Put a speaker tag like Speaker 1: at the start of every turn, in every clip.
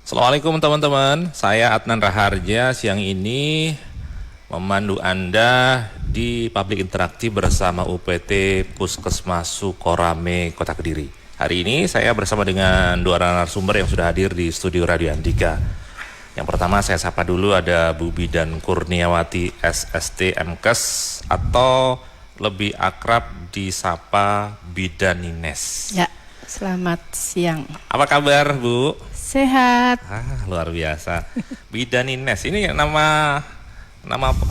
Speaker 1: Assalamualaikum teman-teman, saya Adnan Raharja. Siang ini memandu Anda di public interaktif bersama UPT Puskesmas Sukorame, Kota Kediri. Hari ini saya bersama dengan dua narasumber yang sudah hadir di studio Radio Andika. Yang pertama saya sapa dulu ada Bu Bidan Kurniawati SST MKes atau lebih akrab disapa Bidan Nines.
Speaker 2: Ya, selamat siang.
Speaker 1: Apa kabar Bu?
Speaker 2: Sehat.
Speaker 1: Luar biasa. Bidan Nines ini nama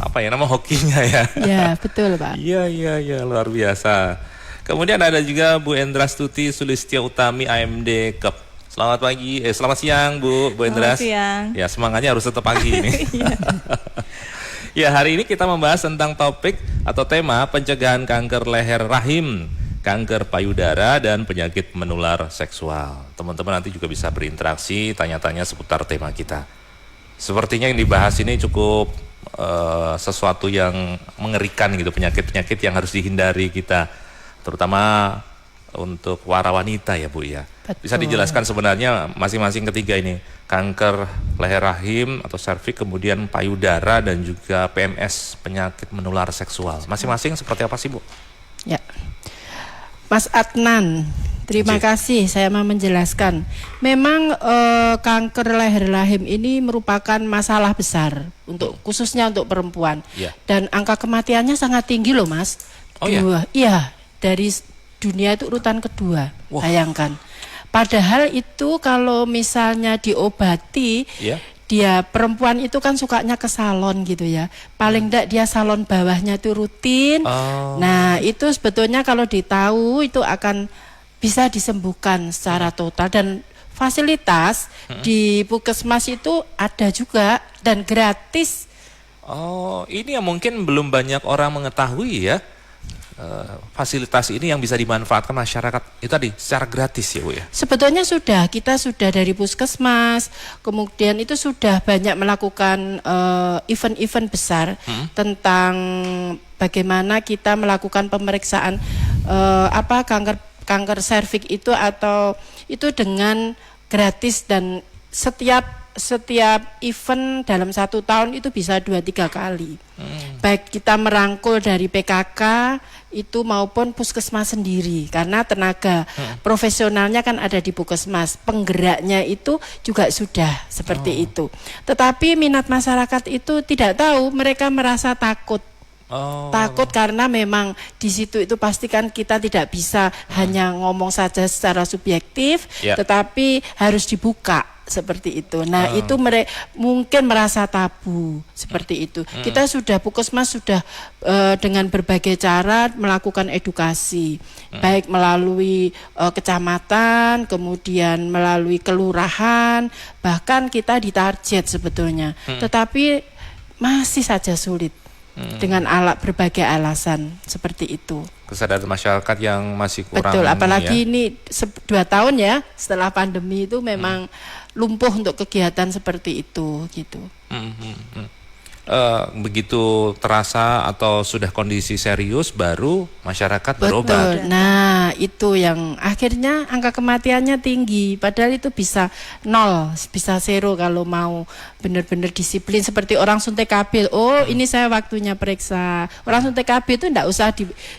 Speaker 1: apa ya? Nama hokinya ya.
Speaker 2: Ya, betul, Pak.
Speaker 1: Iya, luar biasa. Kemudian ada juga Bu Endrastuti Sulistya Utami AMD Cup. Selamat pagi, selamat siang Bu Endras.
Speaker 2: Selamat siang.
Speaker 1: Ya, semangatnya harus tetap pagi ini. Ya, hari ini kita membahas tentang topik atau tema pencegahan kanker leher rahim, kanker payudara, dan penyakit menular seksual. Teman-teman nanti juga bisa berinteraksi, tanya-tanya seputar tema kita. Sepertinya yang dibahas ini cukup sesuatu yang mengerikan gitu, penyakit-penyakit yang harus dihindari kita, terutama untuk para wanita ya Bu ya.
Speaker 2: Betul.
Speaker 1: Bisa dijelaskan sebenarnya masing-masing ketiga ini, kanker leher rahim atau serviks, kemudian payudara, dan juga PMS, penyakit menular seksual. Masing-masing seperti apa sih Bu?
Speaker 2: Ya, Mas Adnan, terima kasih saya mau menjelaskan. Memang kanker leher rahim ini merupakan masalah besar untuk khususnya untuk perempuan.
Speaker 1: Ya.
Speaker 2: Dan angka kematiannya sangat tinggi loh Mas.
Speaker 1: Oh ya?
Speaker 2: Iya, dari dunia itu urutan kedua.
Speaker 1: Wah.
Speaker 2: Bayangkan. Padahal itu kalau misalnya diobati,
Speaker 1: Ya.
Speaker 2: dia perempuan itu kan sukanya ke salon gitu ya. Paling enggak dia salon bawahnya itu rutin.
Speaker 1: Oh.
Speaker 2: Nah, itu sebetulnya kalau ditahu itu akan bisa disembuhkan secara total, dan fasilitas di puskesmas itu ada juga dan gratis.
Speaker 1: Oh, ini yang mungkin belum banyak orang mengetahui ya. Fasilitas ini yang bisa dimanfaatkan masyarakat itu tadi secara gratis ya Bu ya.
Speaker 2: Sebetulnya kita sudah dari puskesmas, kemudian itu sudah banyak melakukan event-event besar tentang bagaimana kita melakukan pemeriksaan kanker serviks itu, atau itu dengan gratis, dan setiap event dalam 1 tahun itu bisa 2-3 kali. Baik kita merangkul dari PKK itu maupun puskesmas sendiri, karena tenaga profesionalnya kan ada di puskesmas, penggeraknya itu juga sudah seperti itu. Tetapi minat masyarakat itu tidak tahu, mereka merasa takut. Takut karena memang di situ itu pastikan kita tidak bisa hanya ngomong saja secara subjektif, tetapi harus dibuka seperti itu. Nah, itu mungkin merasa tabu seperti itu. Kita sudah puskesmas sudah dengan berbagai cara melakukan edukasi, baik melalui kecamatan, kemudian melalui kelurahan, bahkan kita ditarget sebetulnya. Tetapi masih saja sulit. Dengan berbagai alasan seperti itu.
Speaker 1: Kesadaran masyarakat yang masih kurang.
Speaker 2: Betul, apalagi ini 2 tahun ya setelah pandemi itu memang lumpuh untuk kegiatan seperti itu gitu.
Speaker 1: Begitu terasa atau sudah kondisi serius baru masyarakat berobat.
Speaker 2: Betul. Nah, itu yang akhirnya angka kematiannya tinggi. Padahal itu bisa 0, bisa 0 kalau mau benar-benar disiplin, seperti orang suntik KB. Ini saya waktunya periksa. Orang suntik KB itu enggak usah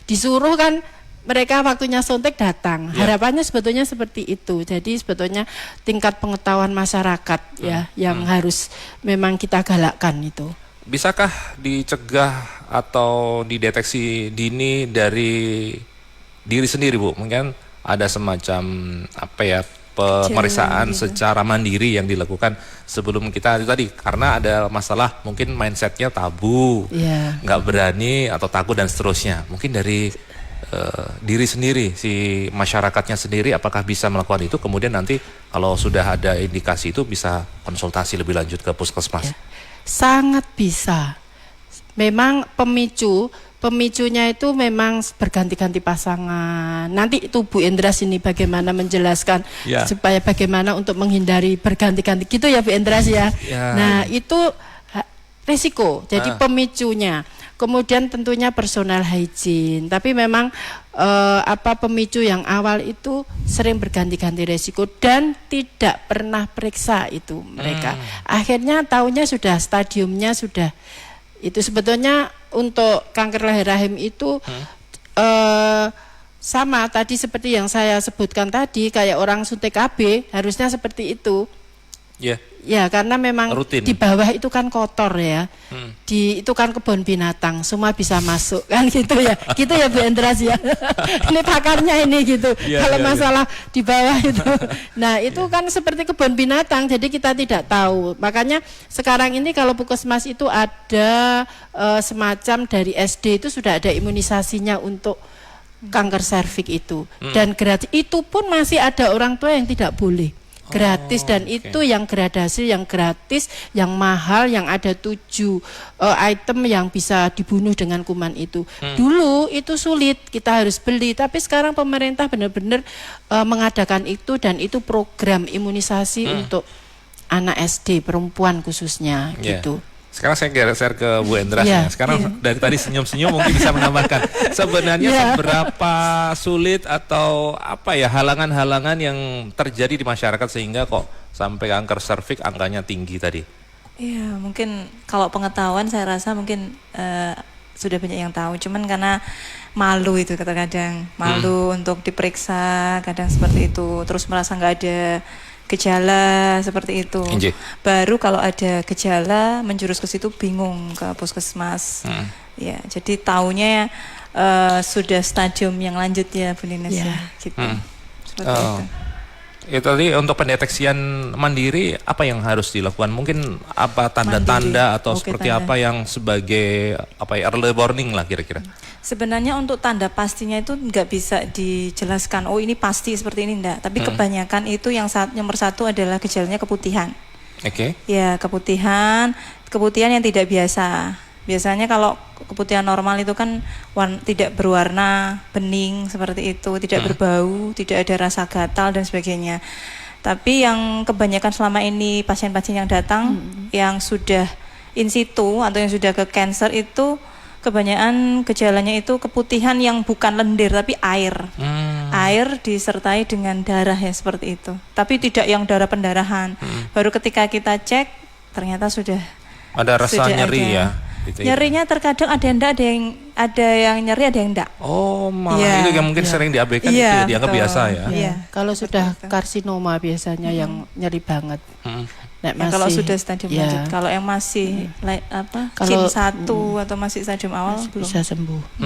Speaker 2: disuruh kan. Mereka waktunya suntik datang. Harapannya sebetulnya seperti itu. Jadi sebetulnya tingkat pengetahuan masyarakat ya yang harus memang kita galakkan itu.
Speaker 1: Bisakah dicegah atau dideteksi dini dari diri sendiri Bu? Mungkin ada semacam pemeriksaan secara mandiri yang dilakukan sebelum kita tadi, karena ada masalah mungkin mindsetnya tabu, nggak berani atau takut dan seterusnya. Mungkin dari diri sendiri, si masyarakatnya sendiri, apakah bisa melakukan itu? Kemudian nanti kalau sudah ada indikasi itu bisa konsultasi lebih lanjut ke puskesmas.
Speaker 2: Sangat bisa. Memang pemicunya itu memang berganti-ganti pasangan. Nanti itu Bu Endras ini bagaimana menjelaskan supaya bagaimana untuk menghindari berganti-ganti gitu ya Bu Endras ya. Nah, itu resiko. Jadi pemicunya. Kemudian tentunya personal hygiene. Tapi memang pemicu yang awal itu sering berganti-ganti resiko dan tidak pernah periksa itu mereka. Akhirnya tahunya sudah stadiumnya sudah itu. Sebetulnya untuk kanker leher rahim itu sama tadi seperti yang saya sebutkan tadi, kayak orang suntik KB harusnya seperti itu. Ya, karena memang rutin. Di bawah itu kan kotor ya. Itu kan kebun binatang, semua bisa masuk kan gitu ya. Gitu ya Bu Endras ya. Ini pakarnya ini gitu. Kalau masalah di bawah itu. Nah, itu kan seperti kebun binatang, jadi kita tidak tahu. Makanya sekarang ini kalau Puskesmas itu ada semacam dari SD itu sudah ada imunisasinya untuk kanker serviks itu. Dan gratis. Itu pun masih ada orang tua yang tidak boleh. Gratis dan itu yang gradasi, yang gratis, yang mahal, yang ada 7 item yang bisa dibunuh dengan kuman itu. Dulu itu sulit, kita harus beli, tapi sekarang pemerintah benar-benar mengadakan itu dan itu program imunisasi untuk anak SD, perempuan khususnya gitu.
Speaker 1: Sekarang saya geser ke Bu Endras ya. Sekarang dari tadi senyum-senyum mungkin bisa menambahkan sebenarnya seberapa sulit atau apa ya halangan-halangan yang terjadi di masyarakat sehingga kok sampai kanker serviks angkanya tinggi tadi.
Speaker 3: Iya, mungkin kalau pengetahuan saya rasa mungkin sudah banyak yang tahu, cuman karena malu itu kadang-kadang malu untuk diperiksa, kadang seperti itu, terus merasa nggak ada gejala seperti itu. Baru kalau ada gejala menjurus ke situ bingung ke puskesmas. Ya, jadi taunya sudah stadium yang lanjut ya Bu Nines ya. Gitu. Seperti itu.
Speaker 1: Ya tadi untuk pendeteksian mandiri apa yang harus dilakukan? Mungkin apa tanda-tanda atau seperti tanda. Apa yang sebagai early warning lah kira-kira?
Speaker 3: Sebenarnya untuk tanda pastinya itu nggak bisa dijelaskan. Oh ini pasti seperti ini enggak. Tapi kebanyakan itu yang nomor satu adalah gejalanya keputihan. Ya keputihan yang tidak biasa. Biasanya kalau keputihan normal itu kan tidak berwarna, bening seperti itu, tidak berbau, tidak ada rasa gatal dan sebagainya. Tapi yang kebanyakan selama ini pasien-pasien yang datang yang sudah in situ atau yang sudah ke cancer itu kebanyakan gejalanya itu keputihan yang bukan lendir tapi air. Air disertai dengan darah ya seperti itu. Tapi tidak yang darah pendarahan. Baru ketika kita cek ternyata sudah
Speaker 1: ada rasa nyeri ya. Gitu
Speaker 3: nyerinya terkadang ada yang nyeri, ada yang enggak.
Speaker 1: Oh, malah itu yang mungkin sering diabaikan itu dianggap biasa ya.
Speaker 2: Kalau sudah karsinoma biasanya yang nyeri banget.
Speaker 3: Kalau sudah stadium lanjut, kalau yang masih CIM 1 atau masih stadium awal
Speaker 2: bisa sembuh.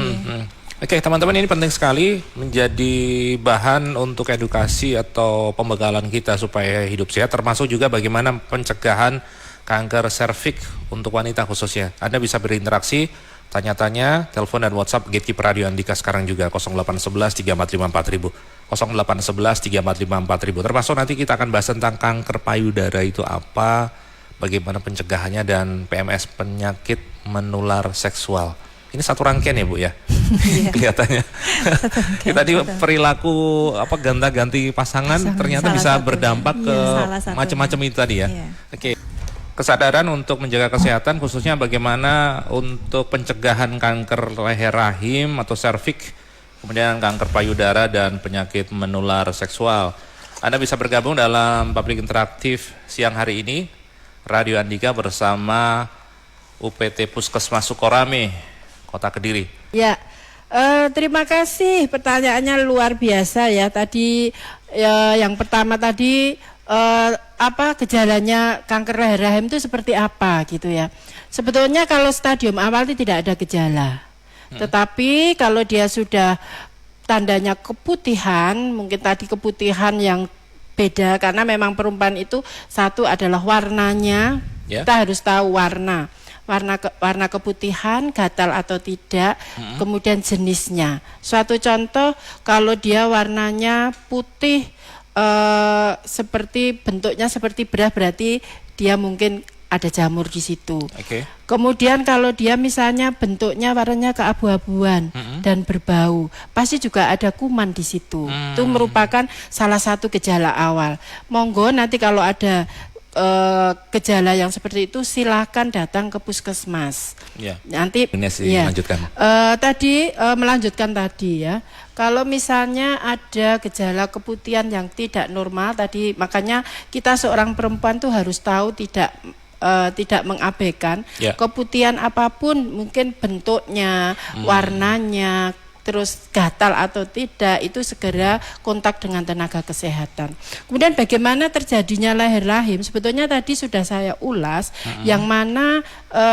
Speaker 1: Oke, teman-teman, ini penting sekali menjadi bahan untuk edukasi atau pembekalan kita supaya hidup sehat, termasuk juga bagaimana pencegahan kanker serviks untuk wanita khususnya. Anda bisa berinteraksi, tanya-tanya, telepon dan WhatsApp Gatekeeper Radio Andika sekarang juga 0811 345 4000, 0811 345 4000. Termasuk nanti kita akan bahas tentang kanker payudara itu apa, bagaimana pencegahannya dan PMS, penyakit menular seksual. Ini satu rangkaian ya Bu ya, kelihatannya. Tadi perilaku ganti pasangan ternyata bisa berdampak ke macam-macam itu tadi ya. Oke. Kesadaran untuk menjaga kesehatan khususnya bagaimana untuk pencegahan kanker leher rahim atau serviks, kemudian kanker payudara dan penyakit menular seksual. Anda bisa bergabung dalam publik interaktif siang hari ini Radio Andika bersama UPT Puskesmas Sukorame, Kota Kediri. Ya,
Speaker 2: terima kasih, pertanyaannya luar biasa ya. Tadi yang pertama tadi gejalanya kanker leher rahim itu seperti apa gitu ya. Sebetulnya kalau stadium awal itu tidak ada gejala. Tetapi kalau dia sudah tandanya keputihan, mungkin tadi keputihan yang beda karena memang perempuan itu satu adalah warnanya. Kita harus tahu warna keputihan, gatal atau tidak, kemudian jenisnya. Suatu contoh kalau dia warnanya putih seperti bentuknya seperti beras, berarti dia mungkin ada jamur di situ. Kemudian kalau dia misalnya bentuknya warnanya keabu-abuan dan berbau, pasti juga ada kuman di situ. Itu merupakan salah satu gejala awal. Monggo nanti kalau ada gejala yang seperti itu silakan datang ke puskesmas.
Speaker 1: Ya.
Speaker 2: Nanti
Speaker 1: lanjutkan.
Speaker 2: Melanjutkan tadi ya. Kalau misalnya ada gejala keputihan yang tidak normal tadi, makanya kita seorang perempuan tuh harus tahu tidak mengabaikan keputihan apapun, mungkin bentuknya, warnanya, terus gatal atau tidak, itu segera kontak dengan tenaga kesehatan. Kemudian bagaimana terjadinya leher rahim, sebetulnya tadi sudah saya ulas, yang mana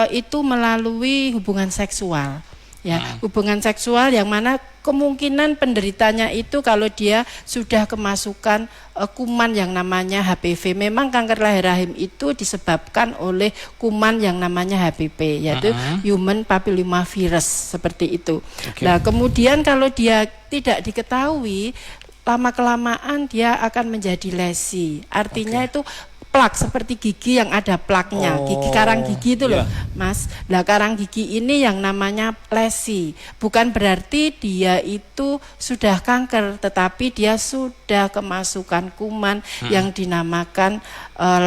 Speaker 2: itu melalui hubungan seksual. Ya, hubungan seksual yang mana kemungkinan penderitanya itu kalau dia sudah kemasukan kuman yang namanya HPV. Memang kanker leher rahim itu disebabkan oleh kuman yang namanya HPV, yaitu Human Papillomavirus, seperti itu. Nah, kemudian kalau dia tidak diketahui, lama-kelamaan dia akan menjadi lesi. Artinya itu plak seperti gigi yang ada plaknya, gigi karang gigi itu loh, Mas. Nah, karang gigi ini yang namanya lesi. Bukan berarti dia itu sudah kanker, tetapi dia sudah kemasukan kuman yang dinamakan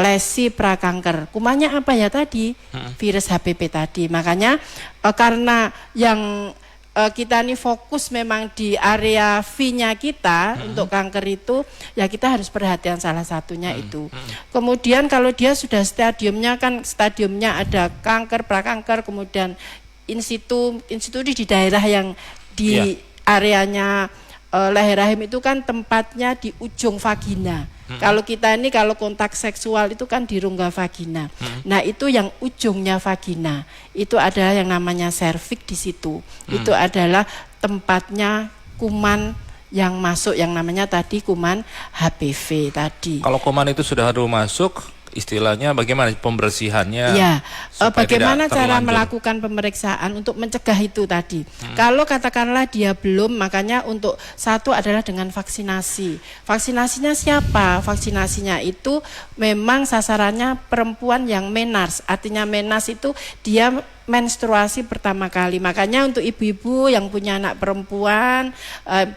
Speaker 2: lesi prakanker. Kumannya apa ya tadi? Virus HPV tadi. Makanya karena yang kita ini fokus memang di area V-nya kita untuk kanker itu, ya kita harus perhatian salah satunya itu. Kemudian kalau dia sudah stadiumnya ada kanker, prakanker, kemudian in situ di daerah yang di areanya leher rahim itu kan tempatnya di ujung vagina. Kalau kita ini kalau kontak seksual itu kan di rongga vagina. Nah, itu yang ujungnya vagina. Itu adalah yang namanya serviks di situ. Itu adalah tempatnya kuman yang masuk yang namanya tadi kuman HPV tadi.
Speaker 1: Kalau kuman itu sudah masuk, istilahnya bagaimana pembersihannya?
Speaker 2: Ya, bagaimana cara melakukan pemeriksaan untuk mencegah itu tadi. Kalau katakanlah dia belum, makanya untuk satu adalah dengan vaksinasi. Vaksinasinya siapa? Vaksinasinya itu memang sasarannya perempuan yang menas. Artinya menas itu dia menstruasi pertama kali. Makanya untuk ibu-ibu yang punya anak perempuan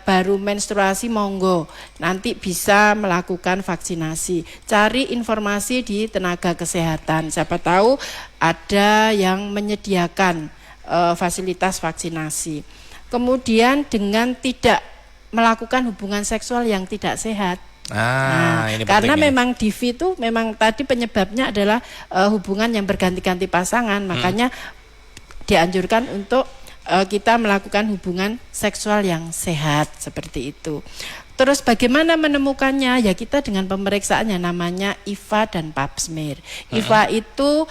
Speaker 2: baru menstruasi, monggo nanti bisa melakukan vaksinasi. Cari informasi di tenaga kesehatan. Siapa tahu ada yang menyediakan fasilitas vaksinasi. Kemudian dengan tidak melakukan hubungan seksual yang tidak sehat.
Speaker 1: Ini
Speaker 2: karena memang DIV itu memang tadi penyebabnya adalah hubungan yang berganti-ganti pasangan, makanya dianjurkan untuk kita melakukan hubungan seksual yang sehat seperti itu. Terus bagaimana menemukannya? Ya kita dengan pemeriksaan yang namanya IVA dan Pap smear. IVA itu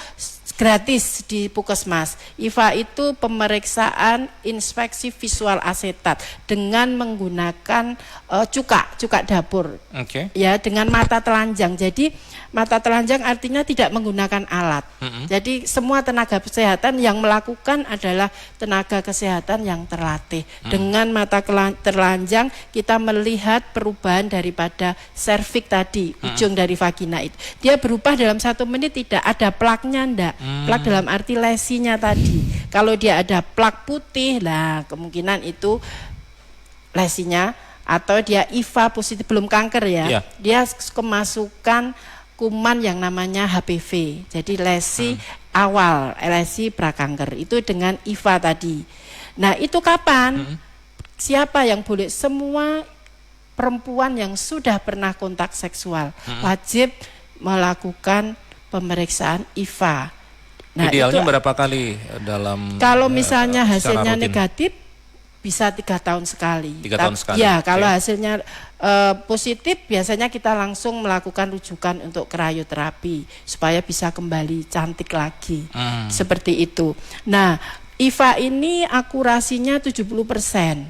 Speaker 2: gratis di puskesmas. IVA itu pemeriksaan inspeksi visual asetat dengan menggunakan cuka dapur. Ya, dengan mata telanjang. Jadi mata telanjang artinya tidak menggunakan alat. Jadi semua tenaga kesehatan yang melakukan adalah tenaga kesehatan yang terlatih. Dengan mata telanjang kita melihat perubahan daripada serviks tadi, ujung dari vagina itu. Dia berubah dalam 1 menit, tidak ada plaknya, enggak. Plak dalam arti lesinya tadi. Kalau dia ada plak putih, lah kemungkinan itu lesinya, atau dia IVA positif belum kanker ya. Dia kemasukan kuman yang namanya HPV. Jadi lesi awal, lesi prakanker itu dengan IVA tadi. Nah, itu kapan? Siapa yang boleh? Semua perempuan yang sudah pernah kontak seksual wajib melakukan pemeriksaan IVA.
Speaker 1: Nah, idealnya itu, berapa kali dalam?
Speaker 2: Kalau misalnya hasilnya negatif, bisa 3 tahun sekali.
Speaker 1: 3 tahun sekali.
Speaker 2: Ya, kalau hasilnya positif, biasanya kita langsung melakukan rujukan untuk krioterapi supaya bisa kembali cantik lagi. Seperti itu. Nah, IVA ini akurasinya 70%.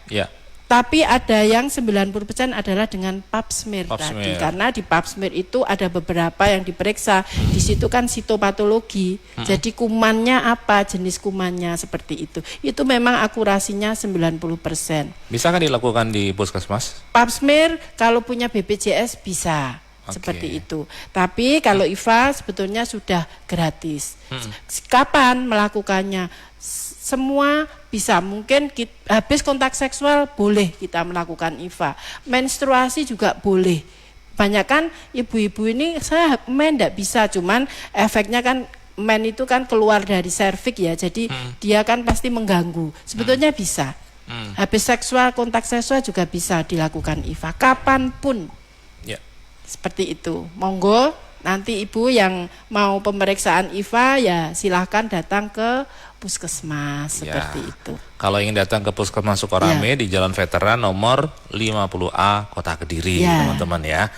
Speaker 2: Ya. Tapi ada yang 90% adalah dengan Pap smear tadi. Karena di Pap smear itu ada beberapa yang diperiksa. Di situ kan sitopatologi. Jadi kumannya apa, jenis kumannya seperti itu. Itu memang akurasinya 90%.
Speaker 1: Bisa kan dilakukan di puskesmas?
Speaker 2: Pap smear kalau punya BPJS bisa. Seperti itu. Tapi kalau IVA sebetulnya sudah gratis. Kapan melakukannya? Semua bisa, mungkin habis kontak seksual boleh kita melakukan IVA. Menstruasi juga boleh. Banyak kan ibu-ibu ini saya men enggak bisa, cuman efeknya kan men itu kan keluar dari serviks ya, jadi dia kan pasti mengganggu. Sebetulnya bisa. Habis seksual, kontak seksual juga bisa dilakukan IVA kapanpun.
Speaker 1: Ya.
Speaker 2: Seperti itu. Monggo nanti ibu yang mau pemeriksaan IVA ya silahkan datang ke puskesmas seperti itu.
Speaker 1: Kalau ingin datang ke Puskesmas Sukorame di Jalan Veteran nomor 50A Kota Kediri, teman-teman ya.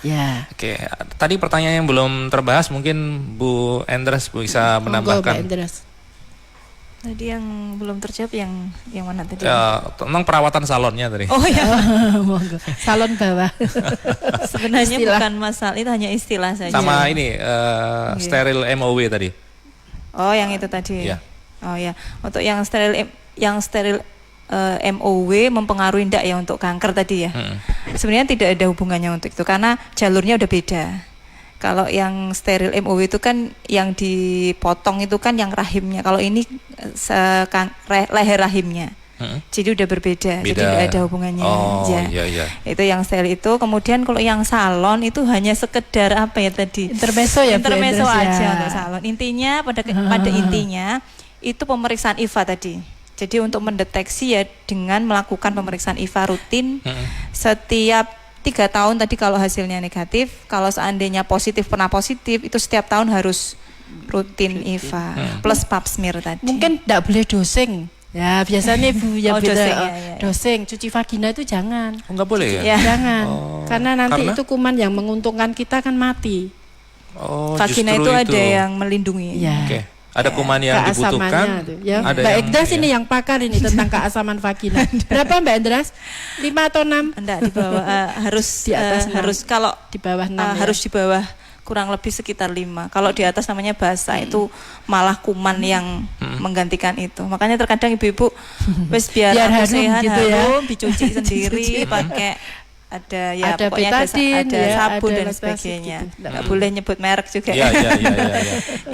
Speaker 1: Oke, tadi pertanyaan yang belum terbahas mungkin Bu Endres bisa menambahkan.
Speaker 3: Tadi yang belum terjawab yang mana tadi?
Speaker 1: Tentang perawatan salonnya tadi.
Speaker 3: Oh ya.
Speaker 2: Monggo. Salon bawah.
Speaker 3: Sebenarnya bukan masalah, itu hanya istilah saja.
Speaker 1: Sama ini steril MOW tadi.
Speaker 3: Oh, yang itu tadi.
Speaker 1: Ya.
Speaker 3: Oh ya. Untuk yang steril MOW mempengaruhi enggak ya untuk kanker tadi ya? Sebenarnya tidak ada hubungannya untuk itu karena jalurnya udah beda. Kalau yang steril MOW itu kan yang dipotong itu kan yang rahimnya. Kalau ini leher rahimnya. Jadi udah berbeda. Jadi tidak ada hubungannya.
Speaker 1: Iya.
Speaker 3: Itu yang steril itu. Kemudian kalau yang salon itu hanya sekedar apa ya tadi?
Speaker 2: Intermezzo ya.
Speaker 3: Intermezzo aja untuk salon. Intinya pada intinya itu pemeriksaan IVA tadi. Jadi untuk mendeteksi ya dengan melakukan pemeriksaan IVA rutin setiap 3 tahun tadi kalau hasilnya negatif, kalau seandainya pernah positif itu setiap tahun harus rutin IVA plus pap smear tadi.
Speaker 2: Mungkin tidak boleh dosing. Ya biasanya ibu ya dosing, cuci vagina itu jangan.
Speaker 1: Enggak boleh ya?
Speaker 2: Jangan. Karena nanti itu kuman yang menguntungkan kita kan mati.
Speaker 3: Vagina itu ada yang melindungi.
Speaker 1: Oke. Ada kuman yang dibutuhkan.
Speaker 2: Ya. Mbak Endras ini yang pakar ini tentang keasaman vagina. Berapa Mbak Endras? 5 atau 6?
Speaker 3: Enggak, di bawah harus di atas harus kalau
Speaker 2: di bawah 6
Speaker 3: harus di bawah kurang lebih sekitar 5. Kalau di atas namanya basah, itu malah kuman yang menggantikan itu. Makanya terkadang ibu-ibu wis biar sehat gitu harum, dicuci sendiri pakai ada pokoknya ada sabun dan sebagainya. Nggak boleh nyebut merek juga.
Speaker 1: Iya.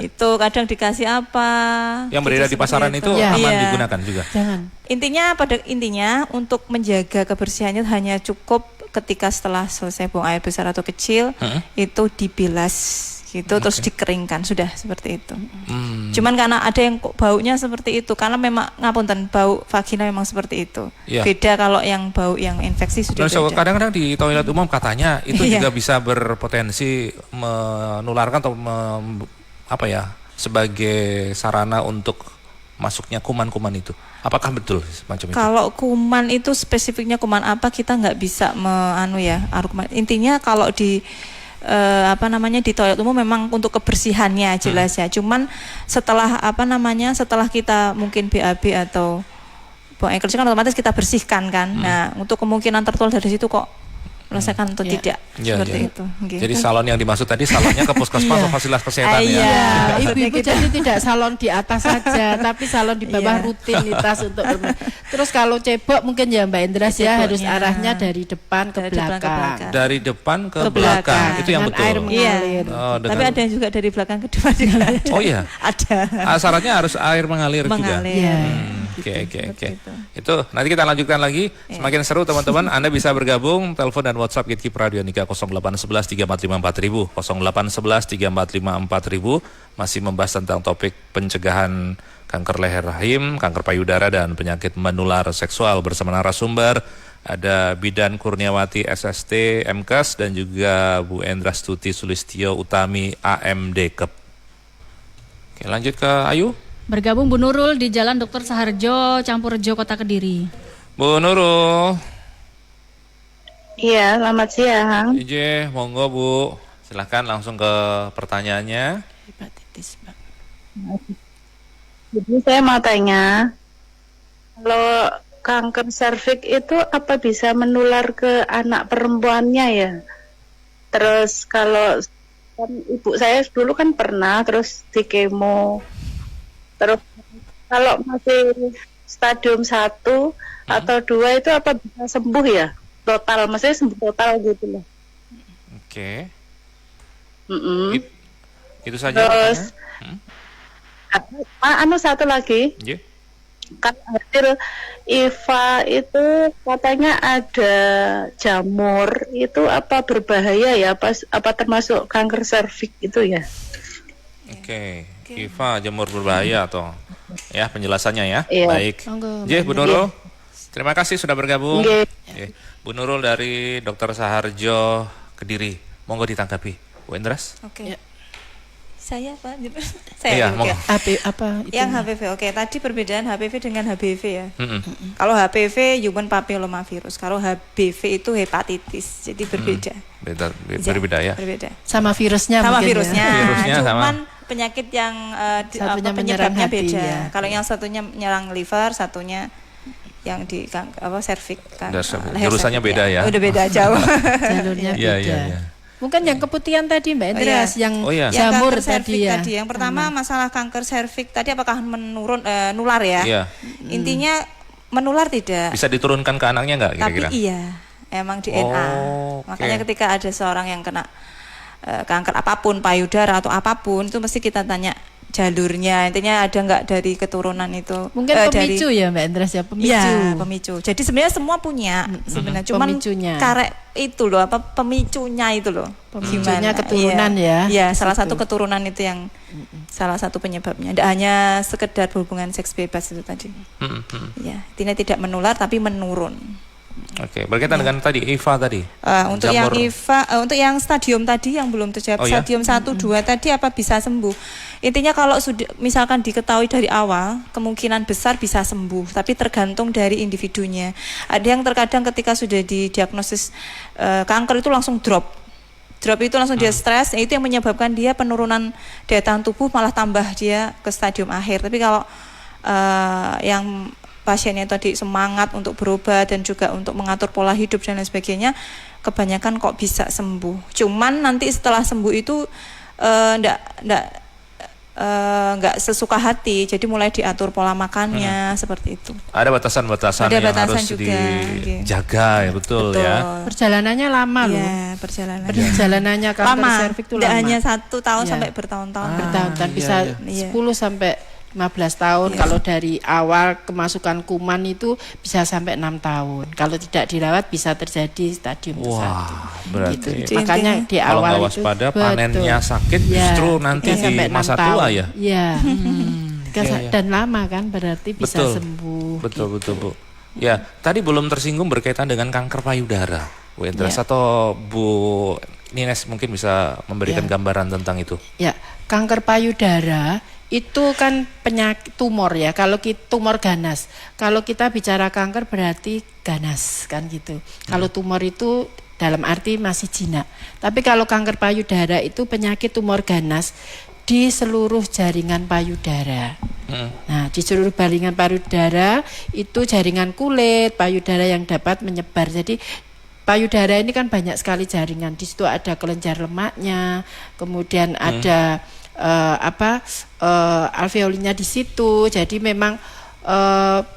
Speaker 3: Itu kadang dikasih apa?
Speaker 1: Yang beredar di pasaran itu aman digunakan juga.
Speaker 2: Jangan.
Speaker 3: Intinya untuk menjaga kebersihannya hanya cukup ketika setelah selesai buang air besar atau kecil itu dibilas gitu terus dikeringkan, sudah seperti itu. Cuman karena ada yang baunya seperti itu karena memang ngapunten bau vagina memang seperti itu. Beda kalau yang bau yang infeksi sudah beda.
Speaker 1: Kadang-kadang di toilet umum katanya itu juga bisa berpotensi menularkan atau sebagai sarana untuk masuknya kuman-kuman itu. Apakah betul semacam itu?
Speaker 3: Kalau kuman itu spesifiknya kuman apa kita nggak bisa argumen. Intinya kalau di di toilet umum memang untuk kebersihannya jelas ya. Cuman setelah setelah kita mungkin BAB atau buang air kecil kan otomatis kita bersihkan kan. Nah, untuk kemungkinan tertular dari situ kok merasakan atau tidak seperti itu.
Speaker 1: Jadi salon yang dimaksud tadi salonnya ke puskesmas atau fasilitas kesehatan ya.
Speaker 2: Ibu-ibu jadi tidak salon di atas saja, tapi salon di bawah rutinitas untuk terus kalau cebok mungkin ya Mbak Endras ya harus arahnya dari depan ke belakang.
Speaker 1: Dari depan ke belakang. Itu yang betul.
Speaker 2: Air mengalir.
Speaker 3: Tapi ada yang juga dari belakang ke depan juga ada.
Speaker 1: Oh iya.
Speaker 3: Ada.
Speaker 1: Syaratnya harus air mengalir juga. Oke. Itu nanti kita lanjutkan lagi. Semakin seru teman-teman. Anda bisa bergabung telepon dan WhatsApp Gatekeep Radio Nika 0811 345 4000 0811 345 4000 masih membahas tentang topik pencegahan kanker leher rahim, kanker payudara dan penyakit menular seksual bersama narasumber ada Bidan Kurniawati SST MKes dan juga Bu Endrastuti Sulistyo Utami AMD KEP. Oke, lanjut ke Ayu.
Speaker 4: Bergabung Bu Nurul di Jalan Dr. Saharjo, Campurjo, Kota Kediri. Bu
Speaker 1: Nurul.
Speaker 5: Iya, selamat siang.
Speaker 1: Monggo Bu. Silahkan langsung ke pertanyaannya.
Speaker 2: Hepatitis, Pak.
Speaker 5: Jadi saya mau tanya, kalau kanker serviks itu apa bisa menular ke anak perempuannya ya? Terus kalau kan ibu saya dulu kan pernah terus di kemo. Terus kalau masih stadium 1 atau 2 itu apa bisa sembuh ya? Total, maksudnya sembuh total gitu loh.
Speaker 1: Oke. Itu saja.
Speaker 5: Terus satu lagi. kan hasil IVA itu katanya ada jamur, itu apa berbahaya ya? Apa termasuk kanker serviks itu ya?
Speaker 1: Oke. IVA jamur berbahaya atau ya penjelasannya ya.
Speaker 5: Iya.
Speaker 1: Baik. Bu Nurul. Terima kasih sudah bergabung. Bu Nurul dari Dr. Saharjo Kediri. Monggo ditanggapi. Bu Endras.
Speaker 3: Oke. Saya Pak.
Speaker 1: Iya,
Speaker 3: Oke.
Speaker 2: Apa itu?
Speaker 3: Yang HPV. Oke, tadi perbedaan HPV dengan HBV ya. Kalau HPV human papillomavirus, kalau HBV itu hepatitis. Jadi berbeda.
Speaker 1: Berbeda ya.
Speaker 3: Berbeda.
Speaker 2: Sama virusnya
Speaker 3: Sama
Speaker 2: mungkin
Speaker 3: virusnya.
Speaker 2: ya.
Speaker 1: Virusnya
Speaker 3: Cuman
Speaker 1: sama.
Speaker 3: penyakit yang
Speaker 2: Satunya menyerang
Speaker 3: penyebabnya
Speaker 2: hati,
Speaker 3: beda.
Speaker 2: ya.
Speaker 3: Kalau yang satunya menyerang liver, satunya yang di serviks
Speaker 1: Jurusannya beda ya.
Speaker 3: Udah beda jauh.
Speaker 2: Jalurnya beda.
Speaker 1: Iya.
Speaker 2: Mungkin yang keputihan tadi Mbak Endras, yang
Speaker 3: Yang
Speaker 2: jamur
Speaker 3: kanker
Speaker 2: tadi ya.
Speaker 3: Yang pertama masalah kanker serviks tadi apakah nular ya?
Speaker 1: Iya.
Speaker 3: Intinya menular tidak.
Speaker 1: Bisa diturunkan ke anaknya nggak kira-kira?
Speaker 3: Tapi iya, emang DNA. Makanya ketika ada seorang yang kena kanker apapun, payudara atau apapun, itu mesti kita tanya jalurnya. Intinya ada nggak dari keturunan itu?
Speaker 2: Mungkin pemicu ya Mbak Endras ya, pemicu.
Speaker 3: Ya, pemicu. Jadi sebenarnya semua punya sebenarnya, cuman
Speaker 2: pemicunya.
Speaker 3: karek itu loh, apa pemicunya itu loh.
Speaker 2: Pemicunya
Speaker 3: Gimana?
Speaker 2: keturunan ya.
Speaker 3: Iya, salah satu keturunan itu yang salah satu penyebabnya. Tidak hanya sekedar hubungan seks bebas itu tadi. Ya, tidak menular tapi menurun.
Speaker 1: Oke, berkaitan dengan tadi IVA tadi.
Speaker 3: Untuk yang IVA, untuk yang stadium tadi yang belum terjawab, stadium 1, 2 tadi apa bisa sembuh? Intinya kalau sudah misalkan diketahui dari awal, kemungkinan besar bisa sembuh, tapi tergantung dari individunya. Ada yang terkadang ketika sudah didiagnosis kanker itu langsung drop itu langsung dia stres, itu yang menyebabkan dia penurunan daya tahan tubuh, malah tambah dia ke stadium akhir. Tapi kalau yang pasiennya tadi semangat untuk berobat dan juga untuk mengatur pola hidup dan lain sebagainya, kebanyakan kok bisa sembuh. Cuman nanti setelah sembuh itu nggak sesuka hati, jadi mulai diatur pola makannya seperti itu.
Speaker 1: Ada batasan-batasan yang harus
Speaker 3: juga,
Speaker 1: dijaga ya, betul ya.
Speaker 2: Perjalanannya lama loh.
Speaker 3: Iya,
Speaker 2: perjalanannya kanker serviks itu lama.
Speaker 3: Tidak hanya 1 tahun sampai bertahun-tahun.
Speaker 2: Bertahun-tahun bisa 10 sampai 15 tahun. Kalau dari awal kemasukan kuman itu bisa sampai 6 tahun. Kalau tidak dirawat bisa terjadi stadium 1.
Speaker 1: Berarti
Speaker 2: gitu. Makanya di
Speaker 1: kalau
Speaker 2: awal
Speaker 1: nggak waspada panennya sakit justru nanti di masa tua ya.
Speaker 2: Iya. Dan lama kan berarti bisa sembuh.
Speaker 1: Betul Bu. Ya, tadi belum tersinggung berkaitan dengan kanker payudara. Bu Endras atau Bu Nines mungkin bisa memberikan gambaran tentang itu. Ya,
Speaker 2: kanker payudara itu kan penyakit tumor ya. Kalau tumor ganas, kalau kita bicara kanker berarti ganas kan gitu. Kalau tumor itu dalam arti masih jinak. Tapi kalau kanker payudara itu penyakit tumor ganas di seluruh jaringan payudara. Nah, di seluruh jaringan payudara itu jaringan kulit payudara yang dapat menyebar. Jadi payudara ini kan banyak sekali jaringan. Di situ ada kelenjar lemaknya, kemudian ada alveolinya di situ, jadi memang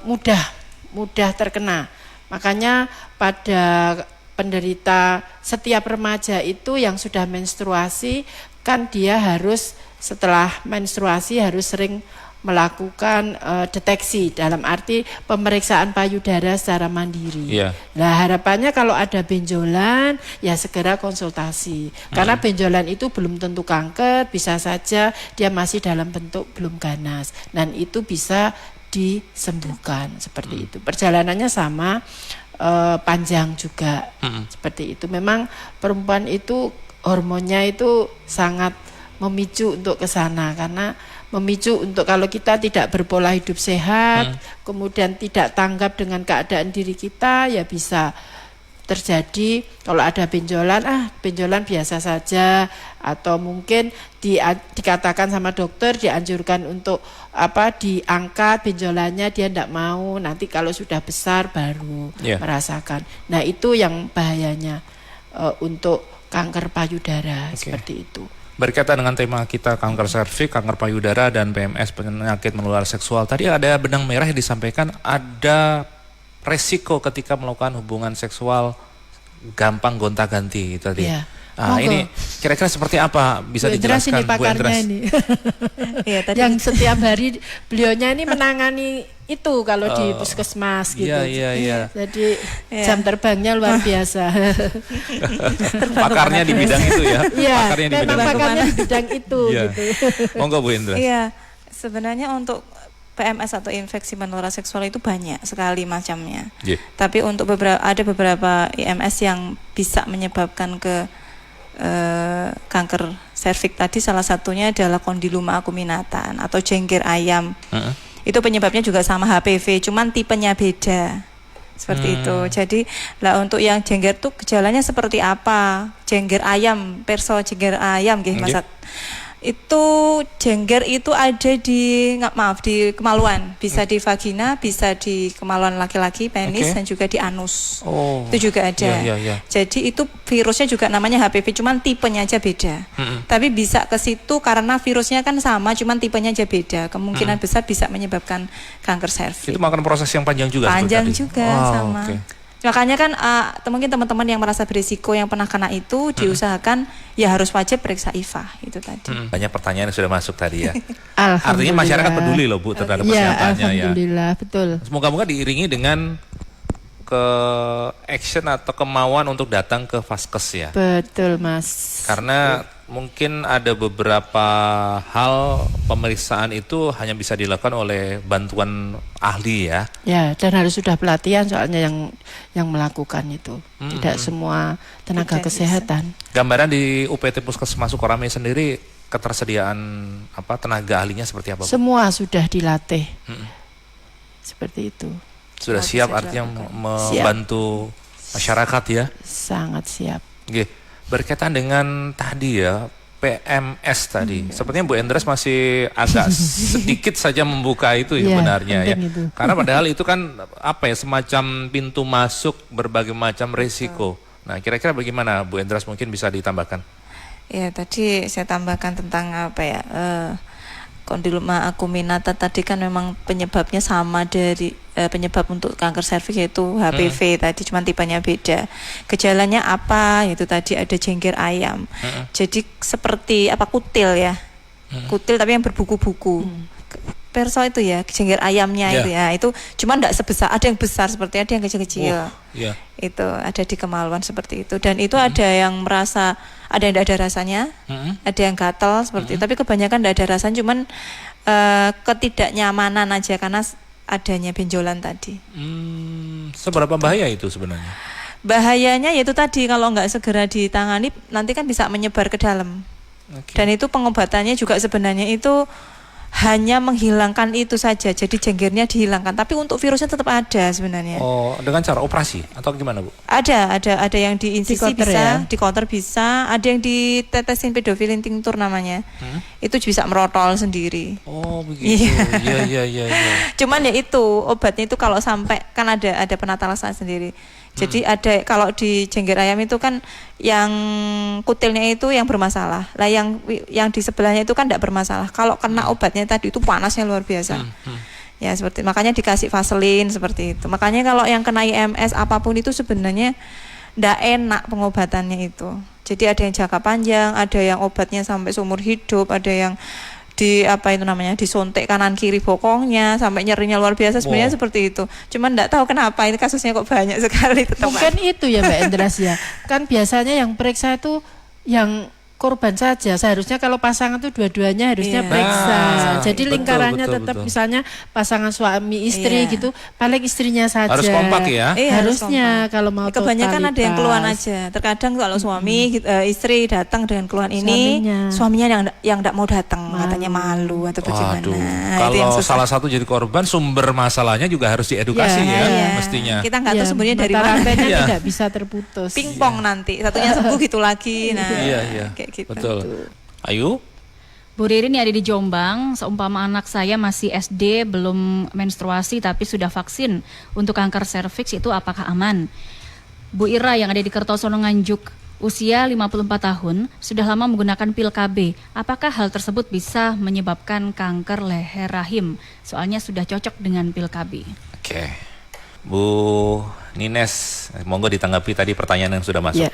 Speaker 2: mudah terkena. Makanya pada penderita setiap remaja itu yang sudah menstruasi kan dia harus setelah menstruasi harus sering melakukan deteksi dalam arti pemeriksaan payudara secara mandiri. Nah, harapannya kalau ada benjolan ya segera konsultasi. Karena benjolan itu belum tentu kanker, bisa saja dia masih dalam bentuk belum ganas. Dan itu bisa disembuhkan seperti itu. Perjalanannya sama panjang juga. Seperti itu. Memang perempuan itu hormonnya itu sangat memicu untuk ke sana, karena memicu untuk kalau kita tidak berpola hidup sehat, kemudian tidak tanggap dengan keadaan diri kita, ya bisa terjadi kalau ada benjolan, benjolan biasa saja, atau mungkin dikatakan sama dokter dianjurkan untuk diangkat benjolannya, dia tidak mau, nanti kalau sudah besar baru merasakan. Nah, itu yang bahayanya untuk kanker payudara seperti itu.
Speaker 1: Berkaitan dengan tema kita kanker serviks, kanker payudara dan PMS, penyakit menular seksual. Tadi ada benang merah yang disampaikan, ada resiko ketika melakukan hubungan seksual gampang gonta-ganti tadi. Ini kira-kira seperti apa bisa dijelaskan Bu Endras?
Speaker 2: Ini. Yang setiap hari beliaunya ini menangani itu kalau di puskesmas gitu.
Speaker 1: Iya.
Speaker 2: Jadi jam terbangnya luar biasa.
Speaker 1: Pakarnya di bidang itu ya.
Speaker 2: Iya,
Speaker 1: pakarnya
Speaker 2: di bidang itu gitu.
Speaker 1: Monggo Bu Indra.
Speaker 3: Iya, sebenarnya untuk PMS atau infeksi menular seksual itu banyak sekali macamnya. Tapi untuk ada beberapa IMS yang bisa menyebabkan ke kanker serviks tadi, salah satunya adalah kondiloma acuminata atau jengger ayam. Itu penyebabnya juga sama HPV, cuman tipenya beda. Seperti itu. Jadi lah untuk yang jengger tuh gejalanya seperti apa? Jengger ayam, perso jengger ayam nggih Mas. Itu jengger itu ada di kemaluan, bisa di vagina, bisa di kemaluan laki-laki, penis, dan juga di anus. Itu juga ada. Jadi itu virusnya juga namanya HPV, cuman tipenya aja beda. Tapi bisa ke situ karena virusnya kan sama, cuman tipenya aja beda. Kemungkinan besar bisa menyebabkan kanker serviks.
Speaker 1: Itu makan proses yang panjang juga.
Speaker 3: Panjang juga sama. Makanya kan mungkin teman-teman yang merasa berisiko yang pernah kena itu diusahakan ya harus wajib periksa IVA itu tadi.
Speaker 1: Banyak pertanyaan yang sudah masuk tadi ya. Artinya masyarakat peduli loh Bu terhadap kesehatannya ya.
Speaker 2: Alhamdulillah, betul.
Speaker 1: Semoga-moga diiringi dengan action atau kemauan untuk datang ke Vaskes ya.
Speaker 2: Betul Mas.
Speaker 1: Karena mungkin ada beberapa hal pemeriksaan itu hanya bisa dilakukan oleh bantuan ahli ya. Ya,
Speaker 2: dan harus sudah pelatihan soalnya yang melakukan itu. Tidak semua tenaga kesehatan.
Speaker 1: Gambaran di UPT Puskesmas Sukorame sendiri ketersediaan tenaga ahlinya seperti apa Bu?
Speaker 2: Semua sudah dilatih. Seperti itu.
Speaker 1: Sudah siap artinya membantu masyarakat ya?
Speaker 2: Sangat siap.
Speaker 1: Berkaitan dengan tadi ya PMS tadi, sepertinya Bu Endres masih agak sedikit saja membuka itu ya benarnya ya. Itu. Karena padahal itu kan semacam pintu masuk berbagai macam resiko. Nah kira-kira bagaimana Bu Endres mungkin bisa ditambahkan?
Speaker 3: Ya tadi saya tambahkan tentang kondiloma acuminata tadi kan memang penyebabnya sama dari penyebab untuk kanker serviks yaitu HPV tadi, cuma tipenya beda. Gejalanya apa? Yaitu tadi ada jengger ayam. Jadi seperti kutil ya. Kutil tapi yang berbuku-buku. Perso itu ya, jengger ayamnya itu ya. Itu cuma enggak sebesar, ada yang besar seperti ada yang kecil-kecil. Itu ada di kemaluan seperti itu. Dan itu ada yang merasa ada yang tidak ada rasanya, ada yang gatal seperti itu. Tapi kebanyakan tidak ada rasanya, cuman ketidaknyamanan aja karena adanya benjolan tadi.
Speaker 1: Seberapa bahaya itu sebenarnya?
Speaker 3: Bahayanya yaitu tadi kalau nggak segera ditangani nanti kan bisa menyebar ke dalam. Dan itu pengobatannya juga sebenarnya itu hanya menghilangkan itu saja, jadi jenggernya dihilangkan, tapi untuk virusnya tetap ada sebenarnya.
Speaker 1: Dengan cara operasi atau gimana Bu?
Speaker 3: Ada yang diinsisi bisa, di counter bisa, ada yang ditetesin pedofilin tinctur namanya. Itu bisa merotol sendiri.
Speaker 1: Begitu. Iya.
Speaker 3: Cuman ya itu obatnya itu kalau sampai kan ada penata rasa sendiri. Jadi ada kalau di jengger ayam itu kan yang kutilnya itu yang bermasalah. Lah yang di sebelahnya itu kan tidak bermasalah. Kalau kena obatnya tadi itu panasnya luar biasa. Ya seperti makanya dikasih vaselin seperti itu. Makanya kalau yang kena IMS apapun itu sebenarnya tidak enak pengobatannya itu. Jadi ada yang jangka panjang, ada yang obatnya sampai seumur hidup, ada yang disuntik kanan kiri bokongnya sampai nyerinya luar biasa sebenarnya seperti itu. Cuman enggak tahu kenapa ini kasusnya kok banyak sekali tetap.
Speaker 2: Mungkin itu ya Mbak Endras ya. Kan biasanya yang periksa itu yang korban saja. Seharusnya kalau pasangan itu dua-duanya harusnya periksa. Jadi lingkarannya tetap misalnya pasangan suami istri gitu, paling istrinya saja.
Speaker 1: Harus kompak ya.
Speaker 2: Harusnya kalau mau
Speaker 3: kebanyakan ada yang keluhan aja. Terkadang kalau suami istri datang dengan keluhan ini, suaminya yang enggak mau datang, katanya malu atau bagaimana.
Speaker 1: Kalau salah satu jadi korban, sumber masalahnya juga harus diedukasi mestinya.
Speaker 3: Kita enggak tahu sumbernya dari mana.
Speaker 2: Tidak bisa terputus.
Speaker 3: Pingpong nanti, satunya sembuh gitu lagi. Nah,
Speaker 1: gitu. Betul. Ayu?
Speaker 4: Bu Ririn yang ada di Jombang, seumpama anak saya masih SD, belum menstruasi tapi sudah vaksin untuk kanker serviks, itu apakah aman? Bu Ira yang ada di Kertosono Nganjuk, usia 54 tahun, sudah lama menggunakan pil KB. Apakah hal tersebut bisa menyebabkan kanker leher rahim? Soalnya sudah cocok dengan pil KB.
Speaker 1: Oke. Bu Nines, monggo ditanggapi tadi pertanyaan yang sudah masuk.
Speaker 2: Ya.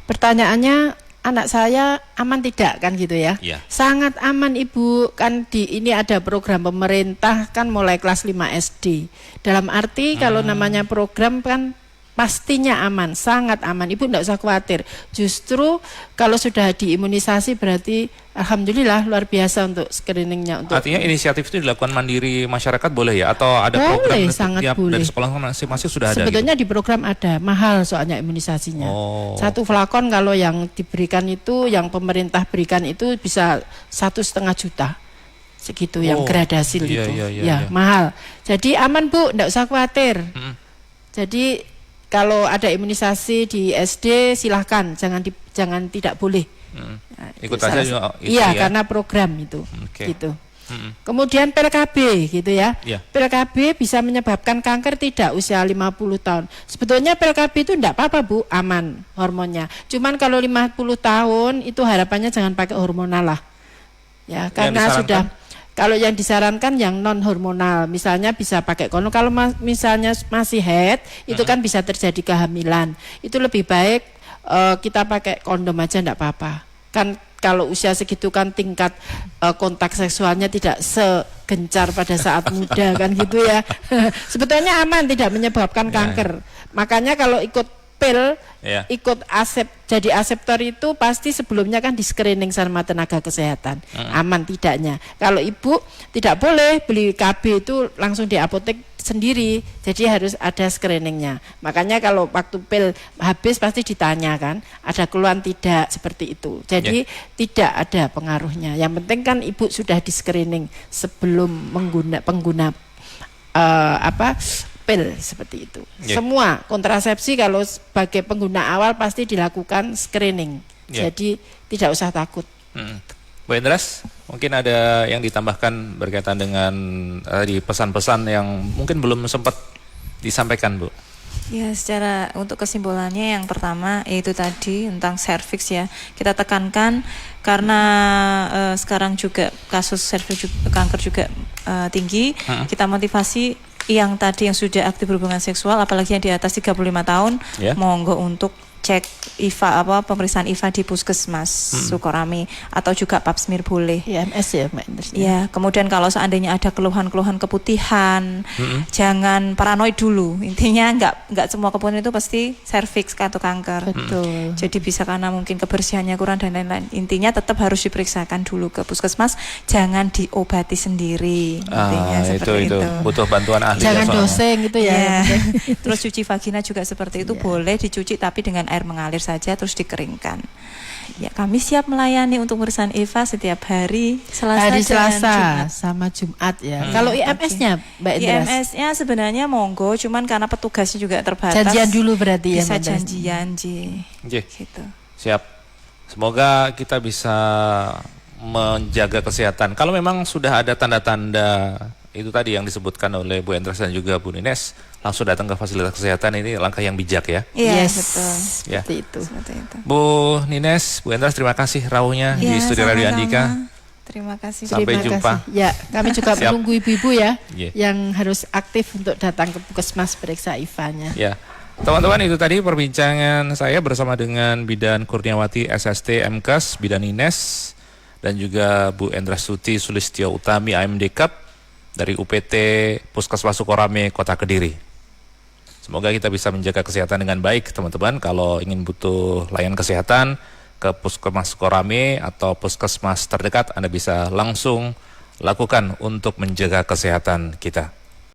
Speaker 2: Pertanyaannya, anak saya aman tidak kan gitu ya.
Speaker 1: Iya.
Speaker 2: Sangat aman Ibu, kan ini ada program pemerintah kan mulai kelas 5 SD. Dalam arti kalau namanya program kan pastinya aman, sangat aman. Ibu tidak usah khawatir. Justru kalau sudah diimunisasi berarti alhamdulillah luar biasa untuk screeningnya.
Speaker 1: Artinya inisiatif itu dilakukan mandiri masyarakat boleh ya? Atau ada program
Speaker 2: sangat boleh.
Speaker 1: dari sekolah masing-masing sudah ada?
Speaker 2: Sebetulnya
Speaker 1: gitu?
Speaker 2: di program ada, mahal soalnya imunisasinya. Satu flakon kalau yang diberikan itu, yang pemerintah berikan itu bisa 1,5 juta. Segitu yang gradasi itu. Iya, mahal. Jadi aman Bu, tidak usah khawatir. Jadi kalau ada imunisasi di SD silahkan, jangan tidak boleh.
Speaker 1: Ikut aja juga.
Speaker 2: Iya, karena program itu. Gitu. Kemudian PLKB gitu ya. PLKB bisa menyebabkan kanker tidak usia 50 tahun. Sebetulnya PLKB itu tidak apa-apa Bu, aman hormonnya. Cuman kalau 50 tahun itu harapannya jangan pakai hormonal lah. Ya, karena sudah. Kalau yang disarankan yang non hormonal, misalnya bisa pakai kondom. Kalau misalnya masih head, itu kan bisa terjadi kehamilan. Itu lebih baik kita pakai kondom aja, enggak apa-apa. Kan kalau usia segitu kan tingkat kontak seksualnya tidak segencar pada saat muda kan gitu ya. Sebetulnya aman, tidak menyebabkan kanker. Makanya kalau ikut pil, ikut jadi aseptor itu pasti sebelumnya kan di screening sama tenaga kesehatan. Aman tidaknya. Kalau ibu tidak boleh beli KB itu langsung di apotek sendiri, jadi harus ada screeningnya. Makanya kalau waktu pil habis pasti ditanya kan, ada keluhan tidak, seperti itu. Jadi tidak ada pengaruhnya. Yang penting kan ibu sudah di screening sebelum pengguna pil seperti itu. Semua kontrasepsi kalau sebagai pengguna awal pasti dilakukan screening. Jadi tidak usah takut.
Speaker 1: Bu Endras, mungkin ada yang ditambahkan berkaitan dengan di pesan-pesan yang mungkin belum sempat disampaikan, Bu.
Speaker 3: Ya, secara untuk kesimpulannya yang pertama yaitu tadi tentang serviks ya. Kita tekankan karena sekarang juga kasus serviks kanker juga tinggi. Kita motivasi yang tadi yang sudah aktif berhubungan seksual, apalagi yang di atas 35 tahun, monggo untuk cek IVA pemeriksaan IVA di Puskesmas Sukorame atau juga Pap smear boleh.
Speaker 2: IMS ya Mbak Indra.
Speaker 3: Ya, kemudian kalau seandainya ada keluhan-keluhan keputihan, jangan paranoid dulu. Intinya enggak semua keputihan itu pasti serviks atau kanker.
Speaker 2: Betul.
Speaker 3: Jadi bisa karena mungkin kebersihannya kurang dan lain-lain. Intinya tetap harus diperiksakan dulu ke Puskesmas, jangan diobati sendiri. Intinya seperti itu.
Speaker 1: Butuh bantuan ahli.
Speaker 2: Jangan doseng gitu ya.
Speaker 3: Terus cuci vagina juga seperti itu, boleh dicuci tapi dengan air mengalir saja terus dikeringkan. Ya, kami siap melayani untuk pemeriksaan EVA setiap hari
Speaker 2: Selasa sama Jumat ya. Kalau IMS-nya Mbak Indra?
Speaker 3: IMS-nya sebenarnya monggo, cuman karena petugasnya juga terbatas.
Speaker 2: Janjian dulu berarti
Speaker 3: bisa
Speaker 2: ya.
Speaker 3: Bisa janjian gitu.
Speaker 1: Siap. Semoga kita bisa menjaga kesehatan. Kalau memang sudah ada tanda-tanda itu tadi yang disebutkan oleh Bu Endras dan juga Bu Nines, langsung datang ke fasilitas kesehatan, ini langkah yang bijak ya.
Speaker 3: Iya, betul.
Speaker 2: Seperti itu.
Speaker 1: Bu Nines, Bu Endras, terima kasih rawuhnya di Studio Radio Andika.
Speaker 3: Terima kasih.
Speaker 1: Sampai jumpa.
Speaker 2: Ya, kami juga menunggu ibu-ibu ya yang harus aktif untuk datang ke Puskesmas periksa IVA-nya.
Speaker 1: Ya. Teman-teman, itu tadi perbincangan saya bersama dengan Bidan Kurniawati SST MKes, Bidan Nines, dan juga Bu Endras Tuti Sulistyo Utami AMD Cup dari UPT Puskesmas Sukorame Kota Kediri. Semoga kita bisa menjaga kesehatan dengan baik, teman-teman. Kalau ingin butuh layanan kesehatan ke Puskesmas Sukorame atau Puskesmas terdekat, Anda bisa langsung lakukan untuk menjaga kesehatan kita.